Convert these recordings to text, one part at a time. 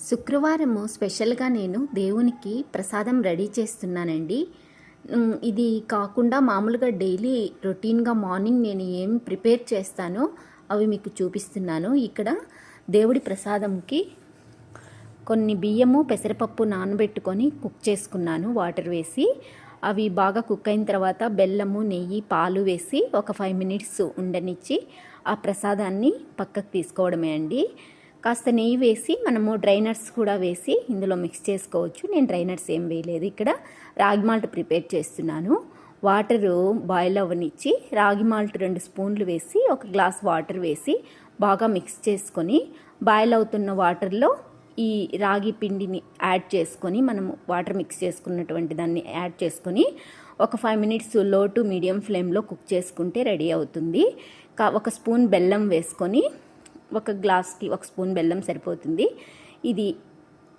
శుక్రవారము స్పెషల్గా నేను దేవునికి ప్రసాదం రెడీ చేస్తున్నానండి. ఇది కాకుండా మామూలుగా డైలీ రొటీన్గా మార్నింగ్ నేను ఏం ప్రిపేర్ చేస్తానో అవి మీకు చూపిస్తున్నాను. ఇక్కడ దేవుడి ప్రసాదంకి కొన్ని బియ్యము పెసరపప్పు నానబెట్టుకొని కుక్ చేసుకున్నాను వాటర్ వేసి. అవి బాగా కుక్ అయిన తర్వాత బెల్లము నెయ్యి పాలు వేసి ఒక 5 మినిట్స్ ఉండనిచ్చి ఆ ప్రసాదాన్ని పక్కకు తీసుకోవడమే అండి. కాస్త నెయ్యి వేసి మనము డ్రై నట్స్ కూడా వేసి ఇందులో మిక్స్ చేసుకోవచ్చు. నేను డ్రై నట్స్ ఏం వేయలేదు. ఇక్కడ రాగి మాల్ట్ ప్రిపేర్ చేస్తున్నాను. వాటరు బాయిల్ అవ్వనిచ్చి రాగి మాల్ట్ 2 స్పూన్లు వేసి ఒక గ్లాస్ వాటర్ వేసి బాగా మిక్స్ చేసుకొని బాయిల్ అవుతున్న వాటర్లో ఈ రాగి పిండిని యాడ్ చేసుకొని మనము వాటర్ మిక్స్ చేసుకున్నటువంటి దాన్ని యాడ్ చేసుకొని ఒక 5 మినిట్స్ లో టు మీడియం ఫ్లేమ్లో కుక్ చేసుకుంటే రెడీ అవుతుంది. ఒక స్పూన్ బెల్లం వేసుకొని ఒక గ్లాస్కి 1 స్పూన్ బెల్లం సరిపోతుంది. ఇది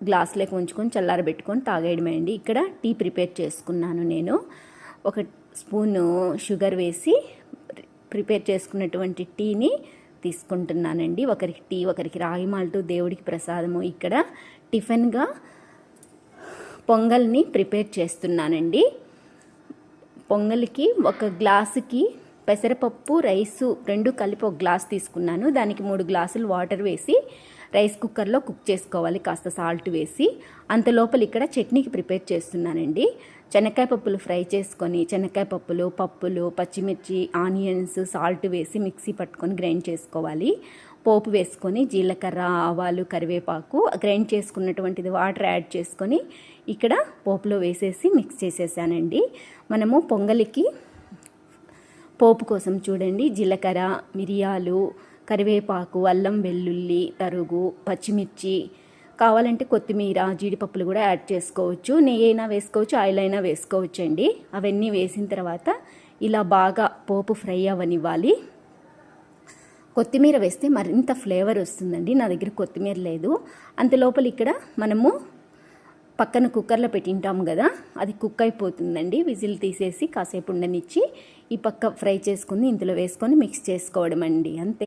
గ్లాస్లోకి ఉంచుకొని చల్లారబెట్టుకొని తాగేయడమే అండి. ఇక్కడ టీ ప్రిపేర్ చేసుకున్నాను. నేను 1 స్పూను షుగర్ వేసి ప్రిపేర్ చేసుకున్నటువంటి టీని తీసుకుంటున్నానండి. ఒకరికి టీ, ఒకరికి రాగి మాల్టు, దేవుడికి ప్రసాదము. ఇక్కడ టిఫిన్గా పొంగల్ని ప్రిపేర్ చేస్తున్నానండి. పొంగల్కి 1 గ్లాసుకి పెసరపప్పు రైసు 2 కలిపి 1 గ్లాస్ తీసుకున్నాను. దానికి 3 గ్లాసులు వాటర్ వేసి రైస్ కుక్కర్లో కుక్ చేసుకోవాలి కాస్త సాల్ట్ వేసి. అంతలోపల ఇక్కడ చట్నీకి ప్రిపేర్ చేస్తున్నానండి. శనక్కాయ పప్పులు ఫ్రై చేసుకొని శనక్కాయ పప్పులు పచ్చిమిర్చి ఆనియన్స్ సాల్ట్ వేసి మిక్సీ పట్టుకొని గ్రైండ్ చేసుకోవాలి. పోపు వేసుకొని జీలకర్ర ఆవాలు కరివేపాకు గ్రైండ్ చేసుకున్నటువంటిది వాటర్ యాడ్ చేసుకొని ఇక్కడ పోపులో వేసేసి మిక్స్ చేసేసానండి. మనము పొంగలికి పోపు కోసం చూడండి, జీలకర్ర మిరియాలు కరివేపాకు అల్లం వెల్లుల్లి తరుగు పచ్చిమిర్చి కావాలంటే కొత్తిమీర జీడిపప్పులు కూడా యాడ్ చేసుకోవచ్చు. నెయ్యి అయినా వేసుకోవచ్చు, ఆయిల్ అయినా వేసుకోవచ్చు అండి. అవన్నీ వేసిన తర్వాత ఇలా బాగా పోపు ఫ్రై అవ్వనివ్వాలి. కొత్తిమీర వేస్తే మరింత ఫ్లేవర్ వస్తుందండి. నా దగ్గర కొత్తిమీర లేదు. అంతలోపల ఇక్కడ మనము పక్కన కుక్కర్లో పెట్టింటాం కదా, అది కుక్ అయిపోతుందండి. విజిల్ తీసేసి కాసేపు ఉండనిచ్చి ఈ పక్క ఫ్రై చేసుకుని ఇందులో వేసుకొని మిక్స్ చేసుకోవడం అండి. అంతే.